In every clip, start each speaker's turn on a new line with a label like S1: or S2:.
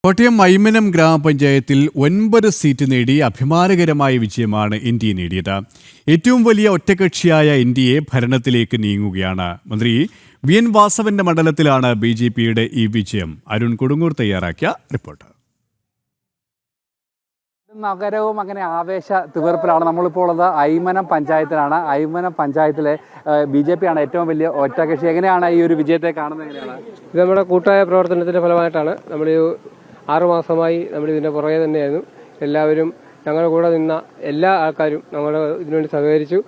S1: കോട്ടയം മൈമനം ഗ്രാമപഞ്ചായത്തിൽ 9 സീറ്റ് നേടി അഭിമാനകരമായ വിജയമാണ് എൻഡിഎ നേടിയത്. ഏറ്റവും വലിയ ഒറ്റകക്ഷിയായ എൻഡിഎ ഭരണത്തിലേക്ക് നീങ്ങുകയാണ്. മന്ത്രി വി എൻ വാസവന്റെ മണ്ഡലത്തിലാണ് ബിജെപിയുടെ ഈ വിജയം. അരുൺ കൊടുങ്ങൂർ തയ്യാറാക്കിയ റിപ്പോർട്ട്.
S2: നഗരവും അങ്ങനെ ആവേശ തീർപ്പിലാണ്. നമ്മളിപ്പോൾ ഉള്ളത് ഐമനം പഞ്ചായത്തിലാണ്. ഐമനം പഞ്ചായത്തിലെ BJP ആണ് ഏറ്റവും വലിയ ഒറ്റകക്ഷി. എങ്ങനെയാണ് ഈ ഒരു വിജയത്തെ കാണുന്നത്? എങ്ങനെയാണ്
S3: ഇത്? നമ്മുടെ കൂട്ടായ പ്രവർത്തനത്തിന്റെ ഫലമായിട്ടാണ്. നമ്മൾ 6 മാസമായി നമ്മൾ ഇതിന്റെ പുറകെ തന്നെയായിരുന്നു. എല്ലാവരും ഞങ്ങളുടെ കൂടെ നിന്ന എല്ലാ ആൾക്കാരും ഞങ്ങളുടെ ഇതിനുവേണ്ടി സഹകരിച്ചു.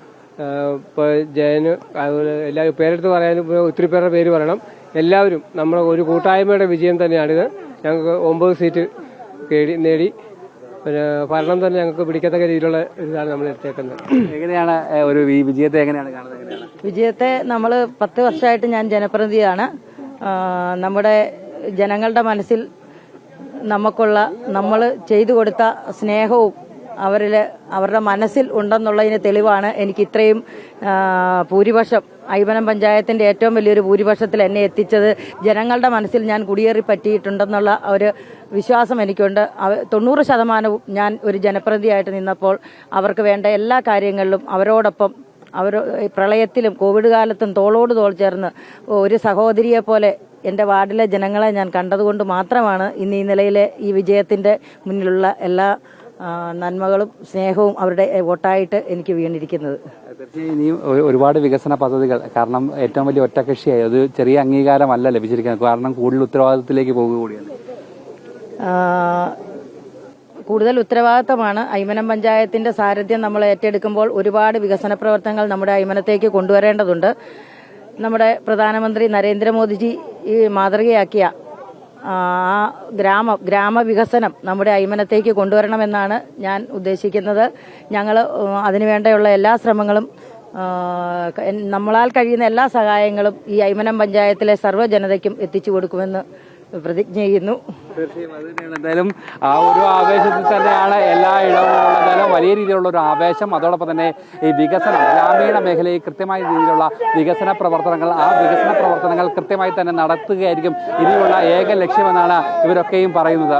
S3: ഇപ്പോൾ ജയന് അതുപോലെ എല്ലാവരും പേരെടുത്ത് പറയാനും ഒത്തിരി പേരുടെ പേര് പറയണം. എല്ലാവരും നമ്മുടെ ഒരു കൂട്ടായ്മയുടെ വിജയം തന്നെയാണിത്. ഞങ്ങൾക്ക് 9 സീറ്റ് നേടി. പിന്നെ ഭരണം തന്നെ ഞങ്ങൾക്ക് പിടിക്കത്തക്ക രീതിയിലുള്ള ഇതാണ് നമ്മൾ എടുത്തേക്കുന്നത്.
S2: എങ്ങനെയാണ് ഒരു ഈ വിജയത്തെ എങ്ങനെയാണ് കാണുന്നത്?
S4: വിജയത്തെ നമ്മൾ 10 വർഷമായിട്ട് ഞാൻ ജനപ്രതിനിധിയാണ്. നമ്മുടെ ജനങ്ങളുടെ മനസ്സിൽ നമ്മൾ ചെയ്തു കൊടുത്ത സ്നേഹവും അവരുടെ മനസ്സിൽ ഉണ്ടെന്നുള്ളതിന് തെളിവാണ് എനിക്ക് ഇത്രയും ഭൂരിപക്ഷം, ഐമനം പഞ്ചായത്തിന്റെ ഏറ്റവും വലിയൊരു ഭൂരിപക്ഷത്തിൽ എന്നെ എത്തിച്ചത്. ജനങ്ങളുടെ മനസ്സിൽ ഞാൻ കുടിയേറി പറ്റിയിട്ടുണ്ടെന്നുള്ള ഒരു വിശ്വാസം എനിക്കുണ്ട്. 90% ഞാൻ ഒരു ജനപ്രതിനിധിയായിട്ട് നിന്നപ്പോൾ അവർക്ക് വേണ്ട എല്ലാ കാര്യങ്ങളിലും അവരോടൊപ്പം പ്രളയത്തിലും കോവിഡ് കാലത്തും തോളോട് തോൾ ചേർന്ന് ഒരു സഹോദരിയെ പോലെ എൻ്റെ വാർഡിലെ ജനങ്ങളെ ഞാൻ കണ്ടതുകൊണ്ട് മാത്രമാണ് ഇന്ന് ഈ നിലയിലെ ഈ വിജയത്തിന്റെ മുന്നിലുള്ള എല്ലാ നന്മകളും സ്നേഹവും അവരുടെ വോട്ടായിട്ട് എനിക്ക് വീണിരിക്കുന്നത്.
S2: തീർച്ചയായും ഇനിയും ഒരുപാട് വികസന പദ്ധതികൾ, കാരണം ഏറ്റവും വലിയ ഒറ്റകക്ഷിയായി അത് ചെറിയ അംഗീകാരമല്ല ലഭിച്ചിരിക്കുന്നത്. കാരണം കൂടുതൽ ഉത്തരവാദിത്തത്തിലേക്ക് പോകുക കൂടിയാണ്.
S4: കൂടുതൽ ഉത്തരവാദിത്തമാണ്. ഐമനം പഞ്ചായത്തിന്റെ സാരഥ്യം നമ്മൾ ഏറ്റെടുക്കുമ്പോൾ ഒരുപാട് വികസന പ്രവർത്തനങ്ങൾ നമ്മുടെ ഐമനത്തേക്ക് കൊണ്ടുവരേണ്ടതുണ്ട്. നമ്മുടെ പ്രധാനമന്ത്രി നരേന്ദ്രമോദിജി ഈ മാതൃകയാക്കിയ ഗ്രാമവികസനം നമ്മുടെ ഐമനത്തേക്ക് കൊണ്ടുവരണമെന്നാണ് ഞാൻ ഉദ്ദേശിക്കുന്നത്. ഞങ്ങൾ അതിനുവേണ്ടിയുള്ള എല്ലാ ശ്രമങ്ങളും, നമ്മളാൽ കഴിയുന്ന എല്ലാ സഹായങ്ങളും ഈ ഐമനം പഞ്ചായത്തിലെ സർവ്വ ജനതയ്ക്കും എത്തിച്ചു കൊടുക്കുമെന്ന് പ്രതിജ്ഞ ചെയ്യുന്നു.
S2: തീർച്ചയായും അത് തന്നെയാണ്. എന്തായാലും ആ ഒരു ആവേശത്തിൽ തന്നെയാണ് എല്ലാ ഇടവുമുള്ള. എന്തായാലും വലിയ രീതിയിലുള്ള ഒരു ആവേശം, അതോടൊപ്പം തന്നെ ഈ വികസനം, ഗ്രാമീണ മേഖലയിൽ കൃത്യമായ രീതിയിലുള്ള വികസന പ്രവർത്തനങ്ങൾ കൃത്യമായി തന്നെ നടത്തുകയായിരിക്കും ഇനിയുള്ള ഏക ലക്ഷ്യമെന്നാണ് ഇവരൊക്കെയും പറയുന്നത്.